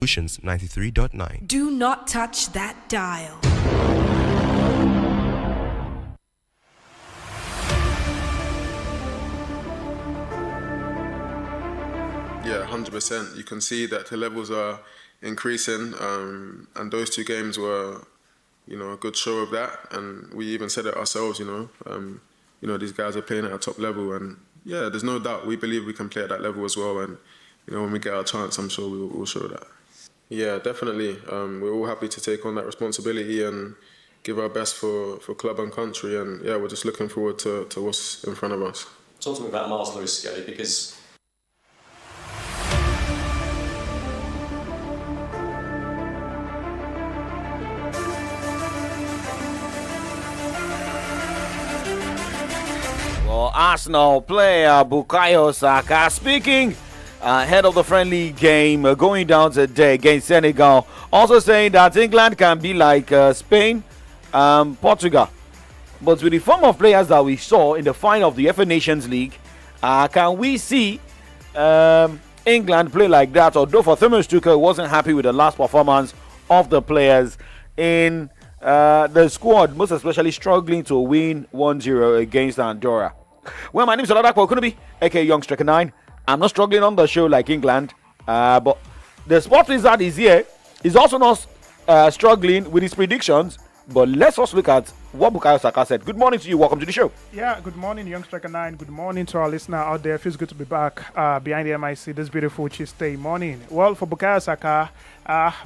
Solutions 93.9. Do not touch that dial. Yeah, 100%. You can see that the levels are increasing, and those two games were, a good show of that. And we even said it ourselves, these guys are playing at a top level, and yeah, there's no doubt we believe we can play at that level as well. And when we get our chance, I'm sure we'll show that. Yeah, definitely. We're all happy to take on that responsibility and give our best for club and country. And yeah, we're just looking forward to what's in front of us. Talk to me about Miles Lewis, Skelly, because well, Arsenal player Bukayo Saka speaking ahead of the friendly game going down today against Senegal, also saying that England can be like Spain, Portugal. But with the form of players that we saw in the final of the FA Nations League, can we see England play like that? Although for Thomas Tuchel wasn't happy with the last performance of the players in the squad, most especially struggling to win 1-0 against Andorra. Well, my name is Oladapo Okunubi, aka Young Striker 9. I'm not struggling on the show like England, but the Sport Wizard is here. He's also not struggling with his predictions. But let's also look at what Bukayo Saka said. Good morning to you. Welcome to the show. Yeah, good morning, Young Striker 9. Good morning to our listener out there. Feels good to be back behind the MIC this beautiful Tuesday morning. Well, for Bukayo Saka,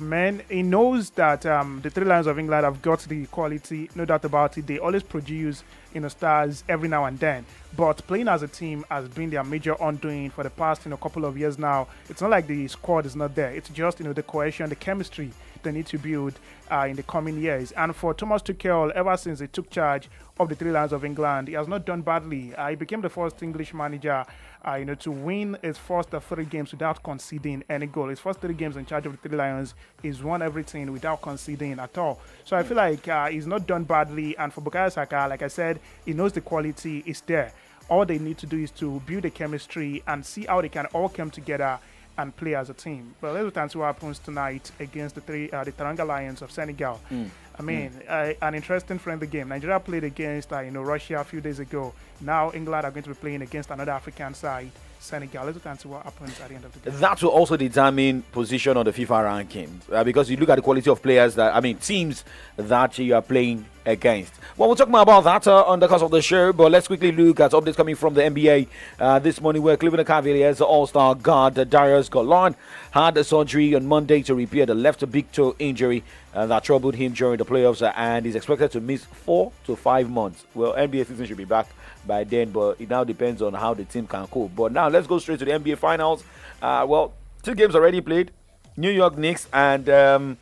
man, he knows that the Three Lions of England have got the quality, no doubt about it. They always produce, stars every now and then. But playing as a team has been their major undoing for the past, couple of years now. It's not like the squad is not there. It's just, the cohesion, the chemistry they need to build in the coming years. And for Thomas Tuchel, ever since he took charge of the Three Lions of England, he has not done badly. He became the first English manager, to win his first 3 games without conceding any goal. His first 3 games in charge of the Three Lions, he's won everything without conceding at all. So I feel like he's not done badly. And for Bukayo Saka, like I said, he knows the quality is there. All they need to do is to build a chemistry and see how they can all come together and play as a team. But let's look see what happens tonight against the Teranga Lions of Senegal. An interesting friendly game. Nigeria played against Russia a few days ago. Now England are going to be playing against another African side, Senegal. Let's look see what happens at the end of the game. That will also determine position on the FIFA rankings because you look at the quality of players teams that you are playing against. Well, we'll talk more about that on the course of the show, but let's quickly look at updates coming from the NBA this morning, where Cleveland Cavaliers all-star guard Darius Garland had a surgery on Monday to repair the left big toe injury that troubled him during the playoffs, and is expected to miss 4 to 5 months. Well, NBA season should be back by then, but it now depends on how the team can cope. But now let's go straight to the NBA Finals. 2 games already played. New York Knicks and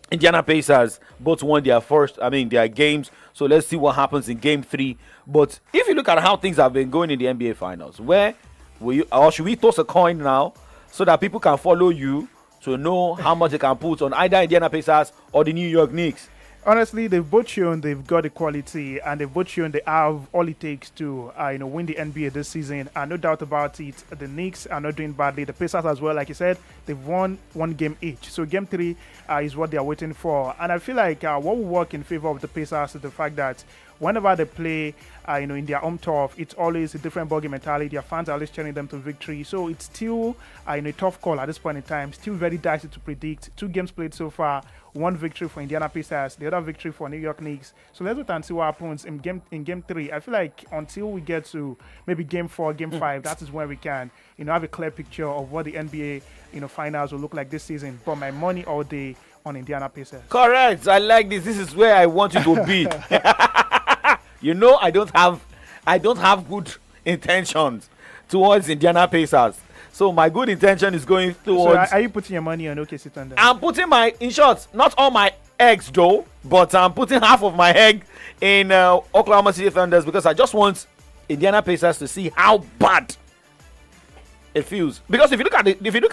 Indiana Pacers both won their games. So let's see what happens in Game 3. But if you look at how things have been going in the NBA Finals, where will you, or should we toss a coin now so that people can follow you to know how much they can put on either Indiana Pacers or the New York Knicks? Honestly, they've both shown they've got the quality, and they've both shown they have all it takes to win the NBA this season. And no doubt about it, the Knicks are not doing badly. The Pacers as well, like you said, they've won 1 game each. So Game 3 is what they are waiting for. And I feel like what will work in favor of the Pacers is the fact that whenever they play, in their home turf, it's always a different ballgame mentality. Their fans are always cheering them to victory. So it's still a tough call at this point in time. Still very dicey to predict. 2 games played so far. 1 victory for Indiana Pacers, the other victory for New York Knicks. So let's wait and see what happens in game 3. I feel like until we get to maybe Game 4, Game 5, that is when we can, have a clear picture of what the NBA, finals will look like this season. But my money all day on Indiana Pacers. Correct. I like this. This is where I want you to be. I don't have good intentions towards Indiana Pacers. So my good intention is going towards. So are you putting your money on OKC Thunder? I'm putting in short, not all my eggs though, but I'm putting half of my egg in Oklahoma City Thunders, because I just want Indiana Pacers to see how bad it feels. Because if you look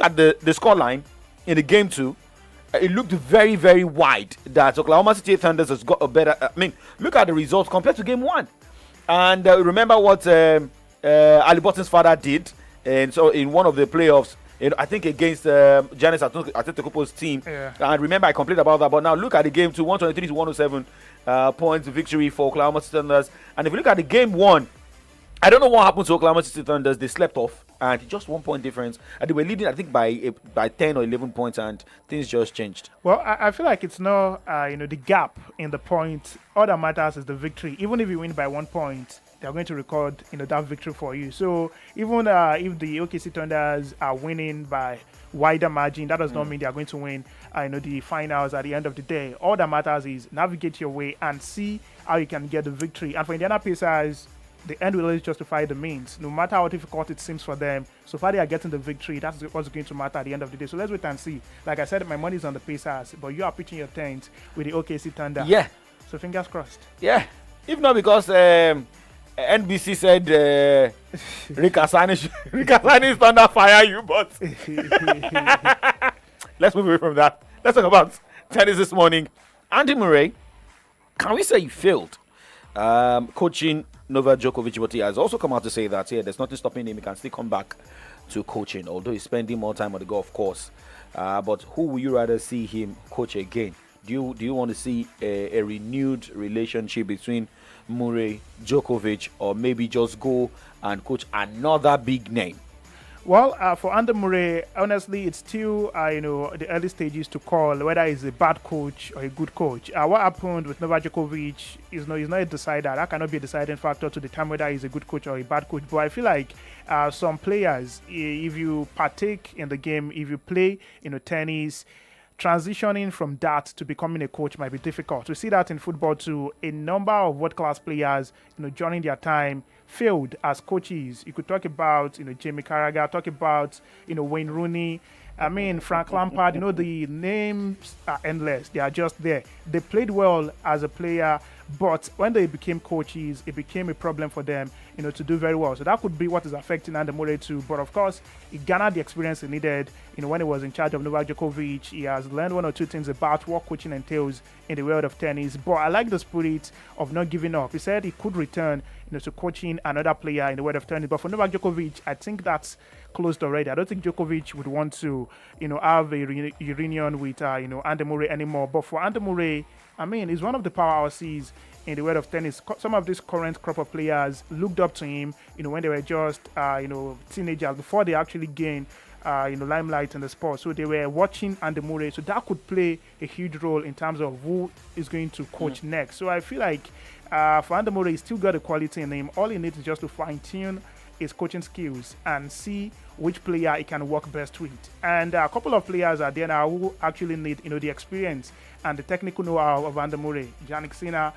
at the scoreline in the Game 2, it looked very, very wide that Oklahoma City Thunders has got a better. Look at the results compared to Game 1, and remember what Ali Burton's father did. And so in one of the playoffs, I think against Giannis Antetokounmpo's team. Yeah. And remember, I complained about that. But now look at the game 2, 123 to 107 points victory for Oklahoma City Thunders. And if you look at the game 1, I don't know what happened to Oklahoma City Thunders. They slept off, and just 1 point difference. And they were leading, I think, by 10 or 11 points, and things just changed. Well, I feel like it's not, the gap in the point. All that matters is the victory. Even if you win by 1 point, they're going to record, that victory for you. So even if the OKC Thunders are winning by wider margin, that does not mean they are going to win, the finals at the end of the day. All that matters is navigate your way and see how you can get the victory. And for Indiana Pacers, the end will always justify the means. No matter how difficult it seems for them, so far they are getting the victory. That's what's going to matter at the end of the day. So let's wait and see. Like I said, my money is on the Pacers, but you are pitching your tent with the OKC Thunder. Yeah. So fingers crossed. Yeah. If not because NBC said Rick Asani is thunder fire you, but let's move away from that. Let's talk about tennis this morning. Andy Murray, can we say he failed coaching Novak Djokovic? But he has also come out to say that there's nothing stopping him. He can still come back to coaching, although he's spending more time on the golf course. But who would you rather see him coach again? Do you want to see a renewed relationship between Murray, Djokovic, or maybe just go and coach another big name? Well, for Andy Murray, honestly, it's still, the early stages to call whether he's a bad coach or a good coach. What happened with Novak Djokovic is not a decider. That cannot be a deciding factor to determine whether he's a good coach or a bad coach. But I feel like some players, if you partake in the game, if you play, tennis, transitioning from that to becoming a coach might be difficult. We see that in football too. A number of world-class players, during their time, failed as coaches. You could talk about, Jamie Carragher, talk about, Wayne Rooney. Frank Lampard. The names are endless. They are just there. They played well as a player, but when they became coaches, it became a problem for them, to do very well. So that could be what is affecting Andy Murray too. But of course, he garnered the experience he needed, when he was in charge of Novak Djokovic. He has learned one or two things about what coaching entails in the world of tennis. But I like the spirit of not giving up. He said he could return, to coaching another player in the world of tennis. But for Novak Djokovic, I think that's closed already. I don't think Djokovic would want to, have a reunion with, Andy Murray anymore. But for Andy Murray, he's one of the powerhouses in the world of tennis. Some of these current crop of players looked up to him, when they were just, teenagers before they actually gained, limelight in the sport. So they were watching Andy Murray. So that could play a huge role in terms of who is going to coach next. So I feel like for Andy Murray, he's still got the quality in him. All he needs is just to fine-tune his coaching skills and see which player he can work best with. And a couple of players are there now who actually need, the experience and the technical know-how of Andy Murray. Yannick Sinner,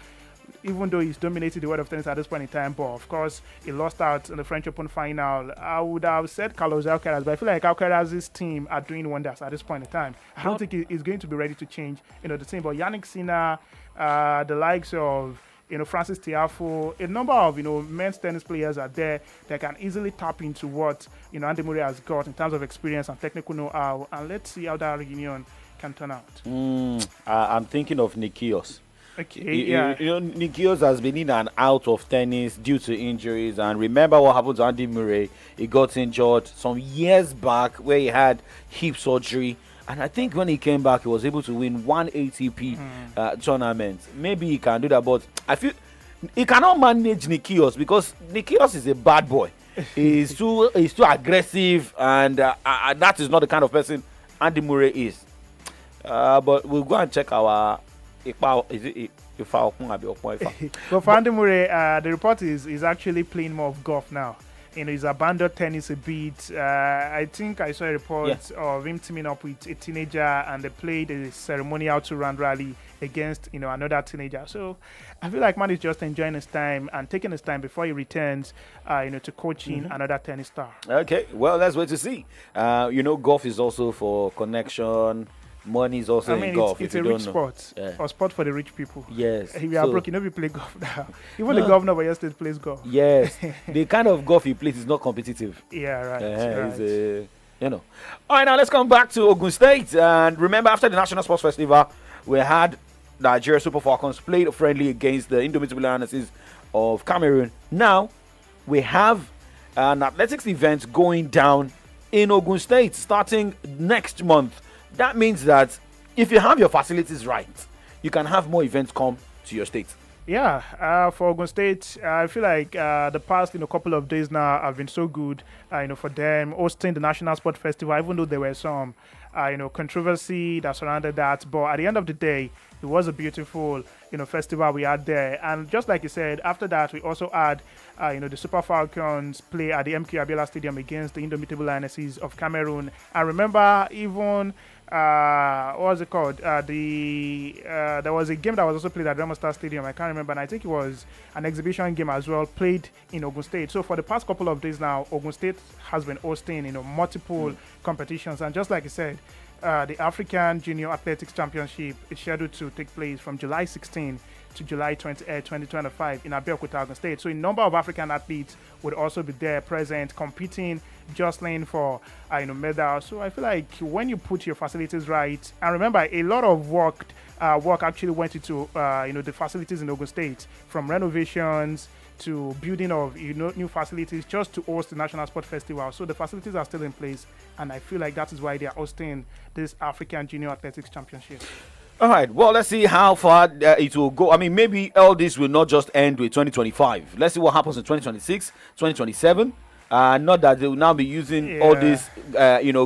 even though he's dominated the world of tennis at this point in time, but of course he lost out in the French Open final. I would have said Carlos Alcaraz, but I feel like Alcaraz's team are doing wonders at this point in time. I don't think he's going to be ready to change, the team. But Yannick Sinner, the likes of Francis Tiafoe, a number of men's tennis players are there that can easily tap into what Andy Murray has got in terms of experience and technical know-how. And let's see how that reunion can turn out. I'm thinking of Nick Kyrgios. Okay, yeah. Nick Kyrgios has been in and out of tennis due to injuries. And remember what happened to Andy Murray? He got injured some years back where he had hip surgery. And I think when he came back, he was able to win one ATP tournament. Maybe he can do that, but I feel he cannot manage Nick Kyrgios because Nick Kyrgios is a bad boy. He's too aggressive, and that is not the kind of person Andy Murray is. But we'll go and check our. But for Andy Murray, the report is actually playing more of golf now. He's abandoned tennis a bit. I think I saw a report of him teaming up with a teenager, and they played a ceremonial 2-round rally against another teenager. So I feel like man is just enjoying his time and taking his time before he returns to coaching another tennis star. Okay, well, let's wait to see. Golf is also for connection. Money is also in golf. It's a rich sport, or sport for the rich people. Yes. If you are broke, you play golf now. Even the governor of your state plays golf. Yes. The kind of golf he plays is not competitive. Yeah, right. All right, now let's come back to Ogun State. And remember, after the National Sports Festival, we had Nigeria Super Falcons played friendly against the Indomitable Lionesses of Cameroon. Now, we have an athletics event going down in Ogun State starting next month. That means that if you have your facilities right, you can have more events come to your state. Yeah, for Ogun State, I feel like the past couple of days now have been so good. For them hosting the National Sport Festival, even though there were some controversy that surrounded that, but at the end of the day, it was a beautiful festival we had there. And just like you said, after that we also had the Super Falcons play at the MK Abiola Stadium against the Indomitable Lionesses of Cameroon. I remember even what was it called? There was a game that was also played at Remo Star Stadium. I can't remember, and I think it was an exhibition game as well, played in Ogun State. So for the past couple of days now, Ogun State has been hosting multiple competitions, and just like you said, the African Junior Athletics Championship is scheduled to take place from July 16 to July 28, 2025 in Abeokuta, Ogun State. So a number of African athletes would also be there present, competing, jostling for medals. So I feel like when you put your facilities right, and remember, a lot of work actually went into the facilities in Ogun State, from renovations to building of new facilities just to host the National Sport Festival. So the facilities are still in place, and I feel like that is why they are hosting this African Junior Athletics Championship. All right, well, let's see how far it will go. I mean, maybe all this will not just end with 2025. Let's see what happens in 2026, 2027. Not that they will now be using all these,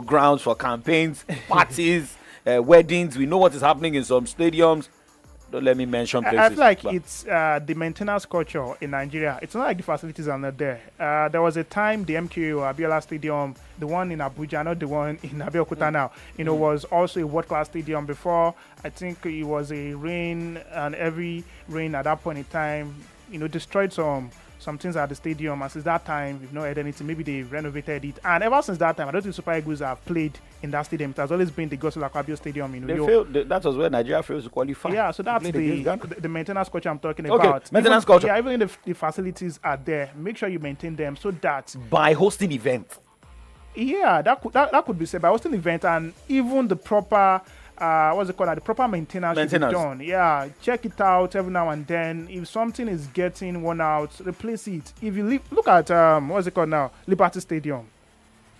grounds for campaigns, parties, weddings. We know what is happening in some stadiums. Don't let me mention places. I feel like it's the maintenance culture in Nigeria. It's not like the facilities are not there. There was a time the MKO Abiola Stadium, the one in Abuja, not the one in Abeokuta now, was also a world-class stadium before. I think it was a rain, and every rain at that point in time, destroyed some things at the stadium. And since that time, we've not heard anything. Maybe they renovated it. And ever since that time, I don't think Super Eagles have played in that stadium. It has always been the Gospel Aquabio Stadium in New York. That was where Nigeria fails to qualify. Yeah, so that's the maintenance culture I'm talking about. Maintenance culture. Yeah, even if the facilities are there, make sure you maintain them so that by hosting events. Yeah, that could be said by hosting events, and even the proper the proper maintenance should be done. Yeah, check it out every now and then. If something is getting worn out, replace it. If you look at Liberty Stadium.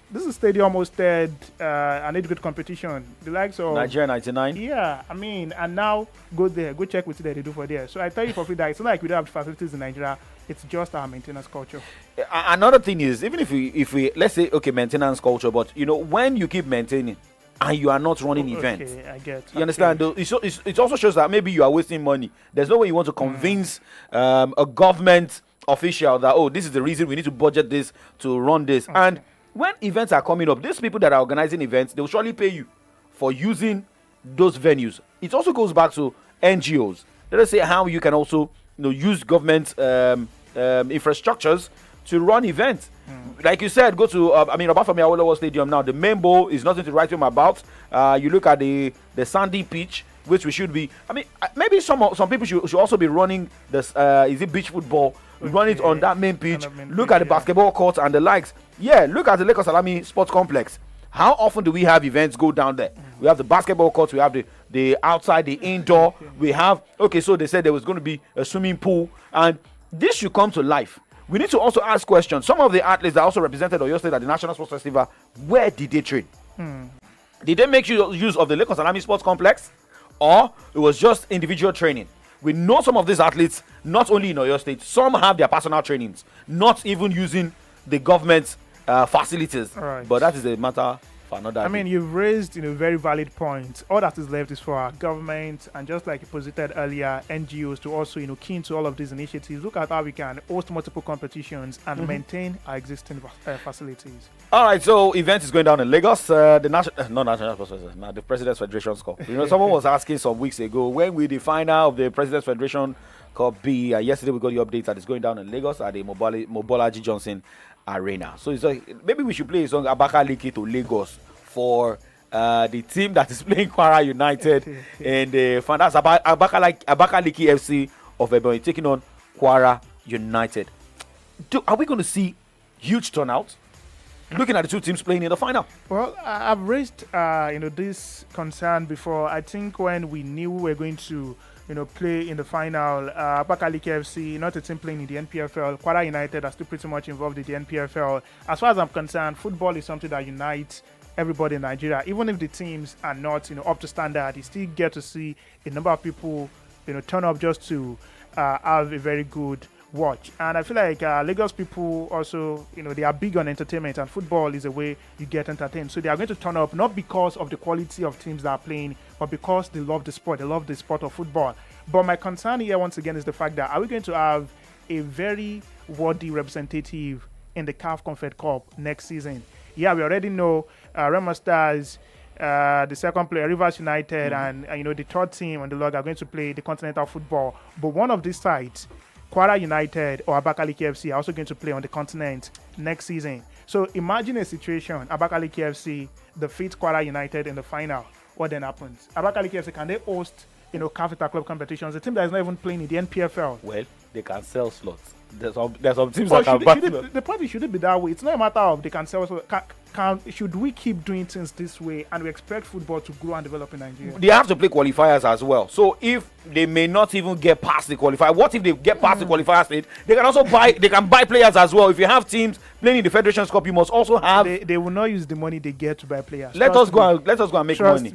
This is a stadium hosted an age-group competition. The likes of Nigeria 99. Yeah, I mean, and now go there, go check what they do for there. So I tell you for free that it's not like we don't have facilities in Nigeria. It's just our maintenance culture. Another thing is, even if we let's say maintenance culture, but when you keep maintaining and you are not running events, I get. You understand? It also shows that maybe you are wasting money. There's no way you want to convince a government official that this is the reason we need to budget this to run this. Okay. And when events are coming up, these people that are organizing events, they will surely pay you for using those venues. It also goes back to NGOs. Let us say how you can also use government infrastructures to run events. Like you said, go to apart from Awolowo Stadium now, the main bowl is nothing to write home about. You look at the sandy pitch, which we should be. Maybe some people should also be running this. Is it beach football? Run it on that main pitch. Look at the basketball courts and the likes. Yeah, look at the Lagos Salami Sports Complex. How often do we have events go down there? We have the basketball courts. We have the outside, the indoor. We have so they said there was going to be a swimming pool, and this should come to life. We need to also ask questions. Some of the athletes that also represented Oyo State at the National Sports Festival, where did they train? Did they make use of the Lagos Salami Sports Complex, or it was just individual training? We know some of these athletes, not only in Oyo State, some have their personal trainings, not even using the government's facilities. Right. But that is a matter for another day. You've raised very valid points. All that is left is for our government, and just like you posited earlier, NGOs to also key into all of these initiatives. Look at how we can host multiple competitions and maintain our existing facilities. All right, so event is going down in Lagos. The President's Federation Cup. Someone was asking some weeks ago, when will the final of the President's Federation Cup be? Yesterday we got the update that it's going down in Lagos at the Mobolaji Johnson Arena. So it's like, maybe we should play a song Abakaliki to Lagos for the team that is playing Kwara United and that's Abakaliki FC of Ebonyi taking on Kwara United. Are we going to see huge turnout looking at the two teams playing in the final? Well, I've raised this concern before. I think when we knew we were going to play in the final. Abakaliki FC, not a team playing in the NPFL. Kwara United are still pretty much involved in the NPFL. As far as I'm concerned, football is something that unites everybody in Nigeria. Even if the teams are not, up to standard, you still get to see a number of people, turn up just to have a very good watch. And I feel like Lagos people also, they are big on entertainment, and football is a way you get entertained. So they are going to turn up not because of the quality of teams that are playing, but because they love the sport. They love the sport of football. But my concern here, once again, is the fact that are we going to have a very worthy representative in the CAF Confed Cup next season? Yeah, we already know Remo Stars, the second player, Rivers United, and the third team on the log are going to play the continental football. But one of these sides, Kwara United or Abakaliki FC, are also going to play on the continent next season. So imagine a situation, Abakaliki FC defeats Kwara United in the final. What then happens? Abakaliki FC, can they host, CAF Club competitions? A team that is not even playing in the NPFL. Well, they can sell slots. There's some teams that can buy. The point is, should it be that way? It's not a matter of they can sell. Should we keep doing things this way and we expect football to grow and develop in Nigeria? They have to play qualifiers as well. So if they may not even get past the qualifier, what if they get past the qualifier stage? They can also buy. They can buy players as well. If you have teams playing in the Federation's Cup, you must also have. They will not use the money they get to buy players. Let us go and make money.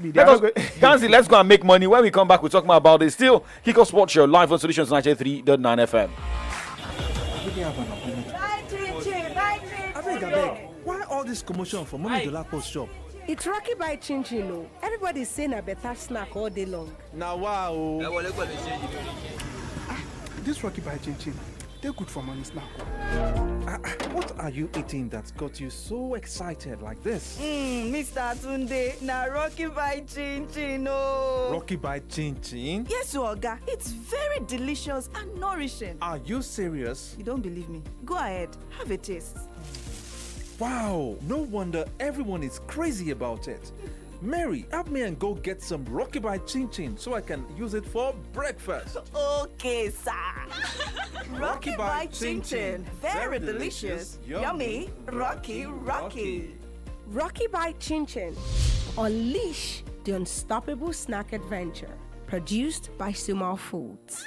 Let's go and make money. When we come back, we'll talk more about this. Still, Kickoff Sports Show live on Solutions 93.9 FM. Abeg, why all this commotion for Mommy Dolapo's shop? It's Rocky by Chin Chin, no. Everybody's saying a better snack all day long. Now, wow. This Rocky by Chin Chin, they're good for money snack. What are you eating that got you so excited like this? Mr. Tunde, na Rocky by Chin Chin, no. Rocky by Chin Chin? Yes, Oga. It's very delicious and nourishing. Are you serious? You don't believe me? Go ahead, have a taste. Wow, no wonder everyone is crazy about it. Mary, help me and go get some Rocky by Chin Chin so I can use it for breakfast. Okay, sir. Rocky by Chin Chin. Very delicious. Yummy. Rocky. Rocky by Chin Chin. Unleash the unstoppable snack adventure. Produced by Sumal Foods.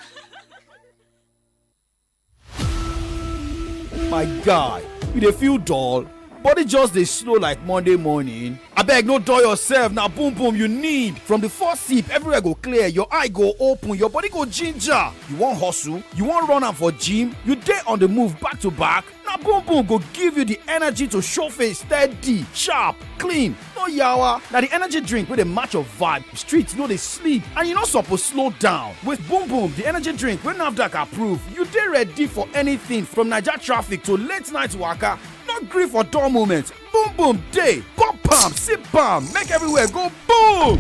My guy, you dey feel dull? Body just dey slow like Monday morning. Abeg, no dull yourself. Na boom boom you need. From the first sip, everywhere go clear, your eye go open, your body go ginger. You wan hustle? You wan run am for gym? You dey on the move back to back? Na boom boom go give you the energy to show face steady, sharp, clean, no yawa. Na the energy drink wey dey match your vibe. Streets no dey sleep and you no suppose slow down. With boom boom, the energy drink wey NAFDAC approve, you dey ready for anything from Naija traffic to late night waka. No gree for dull moments. Boom boom dey. Pop am, sip am, make everywhere go boom.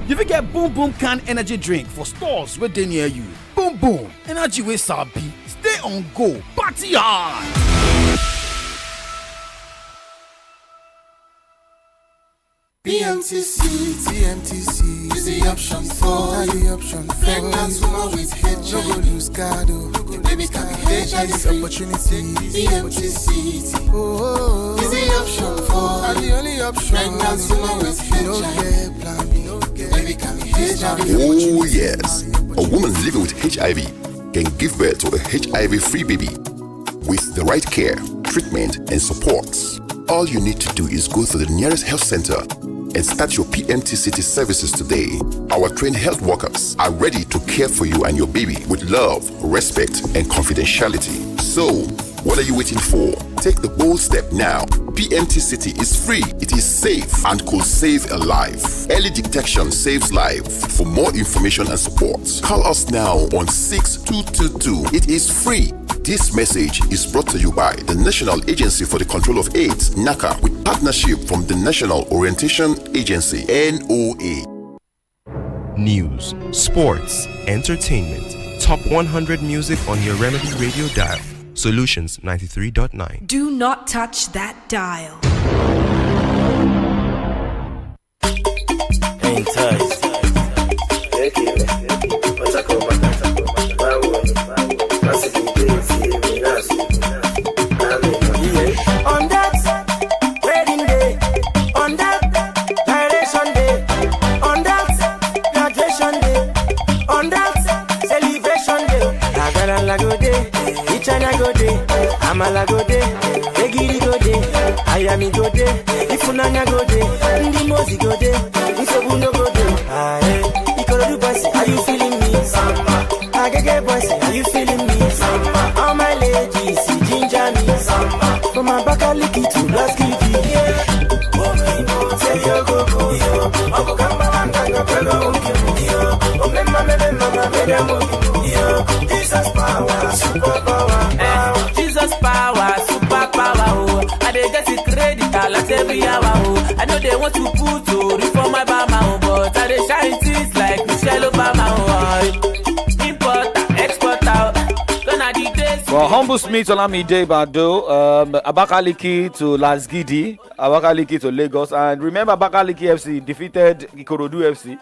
You fit get boom boom can energy drink for stores wey dey near you. Boom boom, energy wey sabi. Stay on go, party hard. PMTC is the option for pregnant woman with HIV. No go lose guard, your baby can be HIV. This opportunity, PMTC is the option for the only option. Pregnant woman with HIV. No get plan B, your baby can be HIV. Oh yes, a woman living with HIV can give birth to a HIV-free baby with the right care, treatment, and supports. All you need to do is go to the nearest health center and start your PMTCT services today. Our trained health workers are ready to care for you and your baby with love, respect, and confidentiality. So, what are you waiting for? Take the bold step now. PMTCT is free, it is safe, and could save a life. Early detection saves life. For more information and support, call us now on 6222. It is free. This message is brought to you by the National Agency for the Control of AIDS, NACA, with partnership from the National Orientation Agency, NOA. News, sports, entertainment, top 100 music on your Remedy radio dial. Solutions 93.9. Do not touch that dial. On that wedding day, on that direction day, on that graduation day, on that Ifunanya go de, Amala go de, Egiri go de, Ayami go de, Ifunanya go de, Ndimozi go de, Isobuno go de. Ikorodu boys, are you feeling me? Samba. Agege boys, are you feeling me? Samba. All my ladies, ginger me. Samba. From my Bakaliki to Blaskiki. Say yo go go yo. Uncle Kamba Wanga go pelo yo. Mama yo. Jesus power, super power. Jesus power, super power. Oh, I dey get it credit like every hour. Oh, I know they want to put to reform my bama, oh, but I dey shine things like Michelle Obama. Oh, importer, exporter. Gonna the days. Well, Humble Smith Olamide Bado, Abakaliki to Lasgidi, Abakaliki to Lagos, and remember Abakaliki FC defeated Ikorodu FC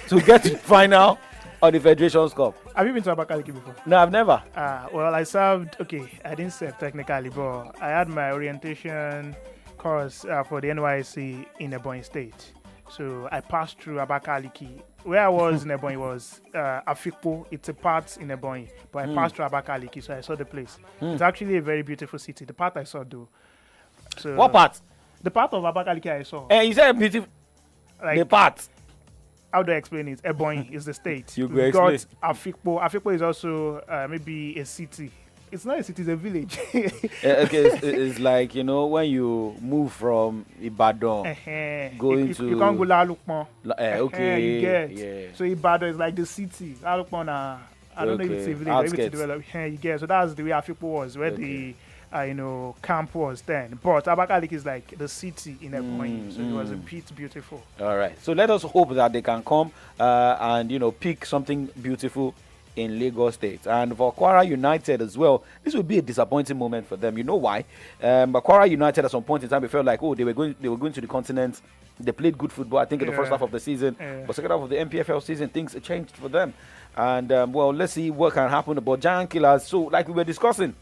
to get to final of the Federations Cup. Have you been to Abakaliki before? No, I've never. Well, I served, I didn't serve technically, but I had my orientation course for the NYSC in Ebonyi State. So I passed through Abakaliki. Where I was in Ebonyi was Afikpo. It's a part in Ebonyi, but I passed through Abakaliki, so I saw the place. It's actually a very beautiful city. The part I saw, though. So what part? The part of Abakaliki I saw. You said beautiful. Like, the part. How do I explain it? Ebonyi is the state. You We've got Afikpo. Afikpo is also maybe a city. It's not a city, it's a village. It's like, when you move from Ibadan, going to... You can't go Lalukman. Okay, you get. Yeah. So Ibadan is like the city. Lalukman, I don't know if it's a village, maybe it's developed. You get. So that's the way Afikpo was, where the camp was then. But Abakaliki is like the city in Ebonyi, so it was a bit beautiful. All right. So let us hope that they can come and pick something beautiful in Lagos State. And for Kwara United as well, this will be a disappointing moment for them. You know why? But Kwara United at some point in time, we felt like, they were going to the continent. They played good football, I think, in the first half of the season. But second half of the MPFL season, things changed for them. And let's see what can happen about Giant Killers. So, like we were discussing,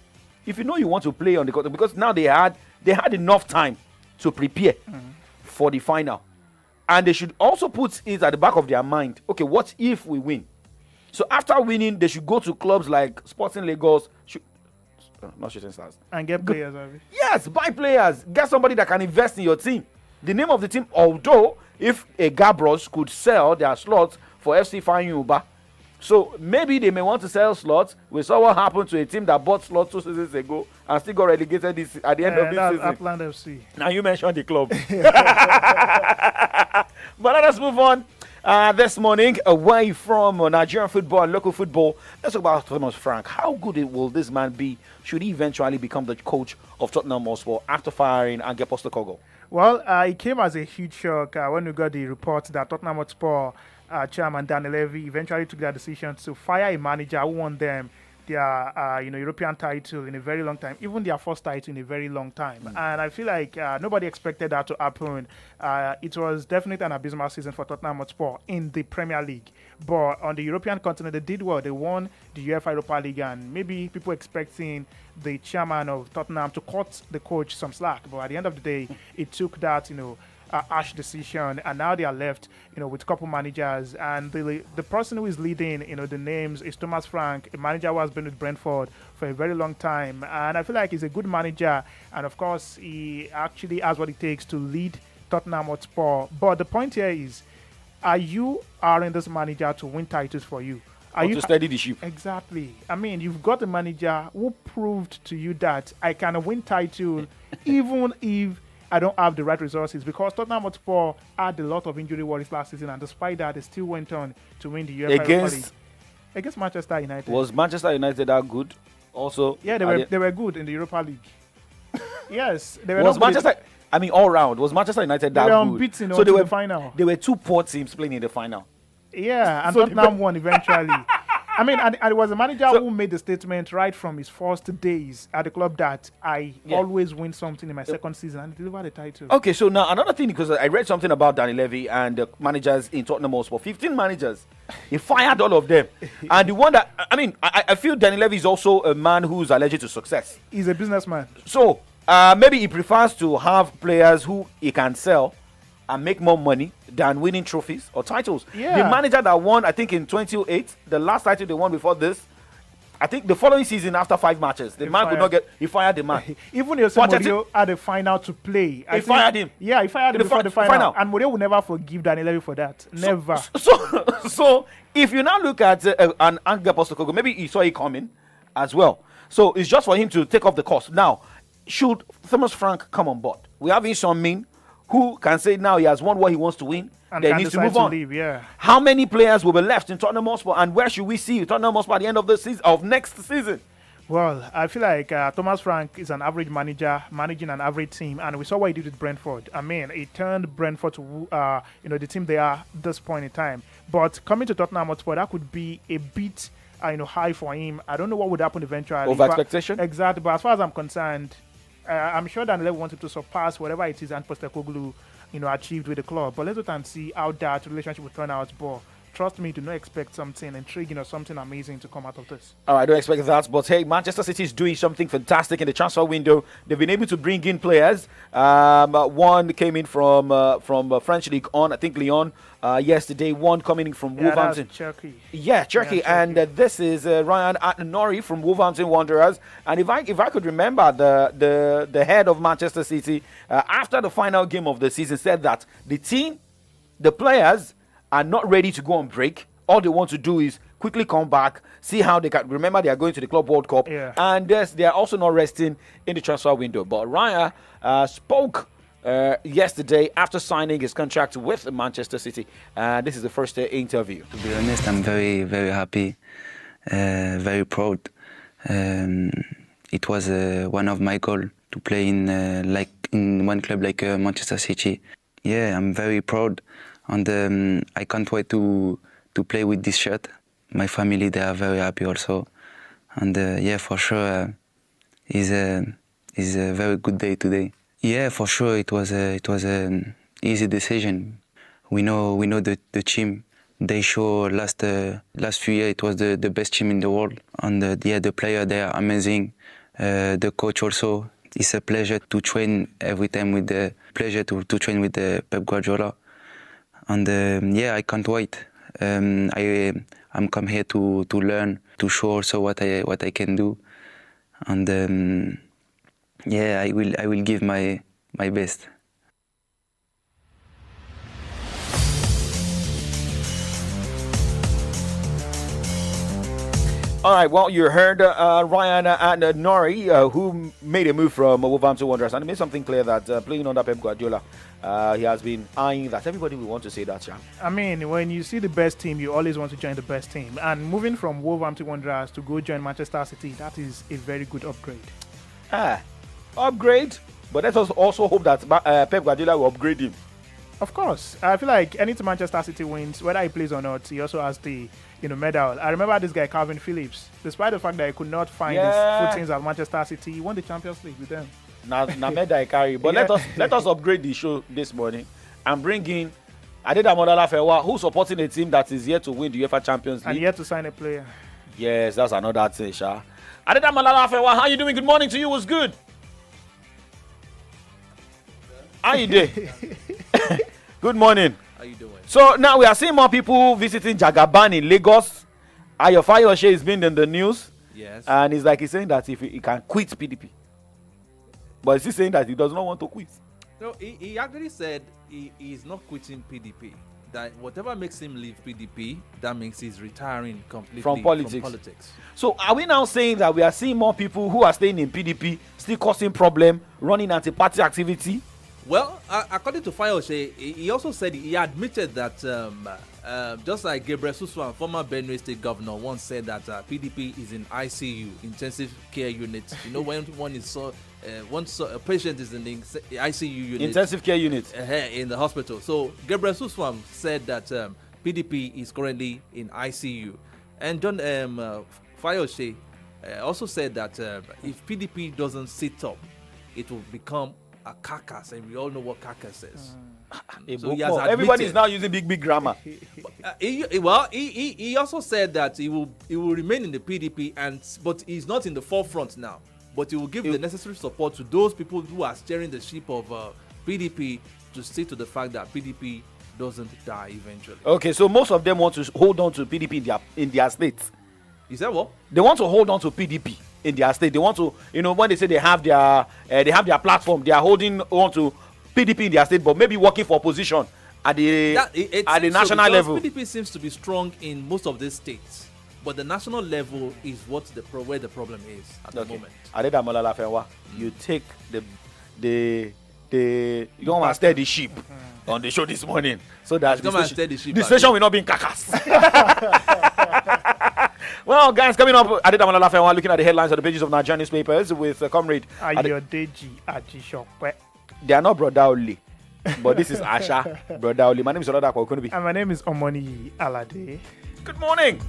if you know you want to play on the continent, because now they had enough time to prepare for the final, and they should also put it at the back of their mind. Okay, what if we win? So after winning, they should go to clubs like Sporting Lagos, not Shooting Stars, and get players. Yes, buy players. Get somebody that can invest in your team. The name of the team, although if a Gabros could sell their slots for FC Fanyuba, so maybe they may want to sell slots. We saw what happened to a team that bought slots 2 seasons ago and still got relegated at the end of this season. Upland FC. Now you mentioned the club. But let us move on. This morning, away from Nigerian football and local football, let's talk about Thomas Frank. How good will this man be should he eventually become the coach of Tottenham Hotspur after firing Ange Postecoglou? Well, it came as a huge shock when we got the report that Tottenham Hotspur chairman Daniel Levy eventually took their decision to fire a manager who won them their European title in a very long time, even their first title in a very long time. And I feel like nobody expected that to happen. It was definitely an abysmal season for Tottenham Hotspur in the Premier League. But on the European continent, they did well. They won the UEFA Europa League, and maybe people expecting the chairman of Tottenham to cut the coach some slack. But at the end of the day, it took that, harsh decision, and now they are left, with a couple managers, and the person who is leading, the names is Thomas Frank, a manager who has been with Brentford for a very long time, and I feel like he's a good manager, and of course he actually has what it takes to lead Tottenham Hotspur. But the point here is, are you hiring this manager to win titles for you? Are you to steady the ship? Exactly. I mean, you've got a manager who proved to you that I can win title even if I don't have the right resources, because Tottenham Hotspur had a lot of injury worries last season, and despite that, they still went on to win the UEFA Europa League against Manchester United. Was Manchester United that good? Also, yeah, they were good in the Europa League. Yes, they were. Was Manchester? I mean, all round, was Manchester United that good? They were unbeaten until the final. There were 2 poor teams playing in the final. Yeah, and so Tottenham won eventually. I mean, and it was a manager who made the statement right from his first days at the club that I always win something in my second season, and deliver the title. Okay, so now another thing, because I read something about Danny Levy and the managers in Tottenham Hotspur, 15 managers. He fired all of them. And the one that, I feel Danny Levy is also a man who's allergic to success. He's a businessman. So maybe he prefers to have players who he can sell and make more money than winning trophies or titles. Yeah. The manager that won, I think in 2008, the last title they won before this, I think the following season, after 5 matches, the man could not get. He fired the man. Even Jose Mourinho had a final to play. He fired him. Yeah, he fired him before the final. And Mourinho will never forgive Daniel Levy for that. Never. So if you now look at an Angel Postecoglou, maybe he saw it coming as well. So it's just for him to take off the cost. Now, should Thomas Frank come on board? We have Son Min, who can say now he has won what he wants to win. And then needs to move on. Leave, yeah. How many players will be left in Tottenham Hotspur, and where should we see Tottenham Hotspur at the end of the season, of next season? Well, I feel like Thomas Frank is an average manager managing an average team, and we saw what he did with Brentford. I mean, he turned Brentford to the team they are at this point in time. But coming to Tottenham Hotspur, that could be a bit high for him. I don't know what would happen eventually. Over expectation? Exactly. But as far as I'm concerned, I'm sure Daniel Levy wanted to surpass whatever it is and Postecoglou achieved with the club. But let's wait and see how that relationship will turn out. But trust me, do not expect something intriguing or something amazing to come out of this. All right, I don't expect that. But hey, Manchester City is doing something fantastic in the transfer window. They've been able to bring in players. One came in from French League on, I think Lyon, yesterday. One coming in from Wolverhampton. Turkey. Yeah, Turkey. And this is Ryan Atnori from Wolverhampton Wanderers. And if I could remember, the head of Manchester City, after the final game of the season, said that the team, the players, are not ready to go on break. All they want to do is quickly come back, see how they can. Remember, they are going to the Club World Cup, and they are also not resting in the transfer window. But Raya spoke yesterday after signing his contract with Manchester City. This is the first interview. To be honest, I'm very, very happy, very proud. It was one of my goals to play in one club like Manchester City. Yeah, I'm very proud. And I can't wait to play with this shirt. My family, they are very happy also. And for sure, it's a very good day today. Yeah, for sure, it was an easy decision. We know the team. They show last few years it was the best team in the world. And the player, they are amazing. The coach also. It's a pleasure to train every time with the train with the Pep Guardiola. And I can't wait. I'm come here to learn, to show also what I can do, and I will give my best. All right, well, you heard Ryan and Nori, who made a move from Wolverhampton Wanderers, and it made something clear that playing under Pep Guardiola, he has been eyeing that. Everybody will want to say that, Sam. I mean, when you see the best team, you always want to join the best team. And moving from Wolverhampton Wanderers to go join Manchester City, that is a very good upgrade. Upgrade? But let us also hope that Pep Guardiola will upgrade him. Of course. I feel like anytime Manchester City wins, whether he plays or not, he also has the medal. I remember this guy, Calvin Phillips. Despite the fact that he could not find his footings at Manchester City, he won the Champions League with them. Now medal I carry. But let us upgrade the show this morning and bring in Adedamola Lafewa, who's supporting a team that is yet to win the UEFA Champions League. And yet to sign a player. Yes, that's another thing, Sha. Adedamola Lafewa, how you doing? Good morning to you. What's good? How you doing? Good morning. How you doing? So now we are seeing more people visiting Jagaban in Lagos. Ayo Fayose has been in the news. Yes. And he's saying that if he can quit PDP. But he's saying that he does not want to quit. No, he actually said he's not quitting PDP. That whatever makes him leave PDP, that means he's retiring completely from politics. So are we now saying that we are seeing more people who are staying in PDP, still causing problem, running anti-party activity? Well, according to Fayose, he also said he admitted that just like Gabriel Suswan, former Benue State governor, once said that PDP is in ICU, intensive care unit. You know, when a patient is in the ICU unit, intensive care unit in the hospital. So Gabriel Suswan said that PDP is currently in ICU, and John Fayose also said that if PDP doesn't sit up, it will become a carcass, and we all know what carcass is. So everybody is now using big grammar. He also said that he will remain in the PDP, but he's not in the forefront now. But he will give the necessary support to those people who are steering the ship of PDP to see to the fact that PDP doesn't die eventually. Okay, so most of them want to hold on to PDP in their states. You said what? They want to hold on to PDP in their state. They want to, when they say they have their platform, they are holding on to PDP in their state, but maybe working for opposition at the national level. PDP seems to be strong in most of these states, but the national level is where the problem is at the moment. Adedamola Lafenwa, you take you don't want to stir the sheep on the show this morning, so that the station will not be in Kakas. Well, guys, coming up, Adedamola Lafenwa looking at the headlines of the pages of Nigerian newspapers with comrade Ayodeji Ajishokwe. They are not brother only, but this is Asha brother only. My name is Olada Kwakunubi. And my name is Omoni Alade. Good morning.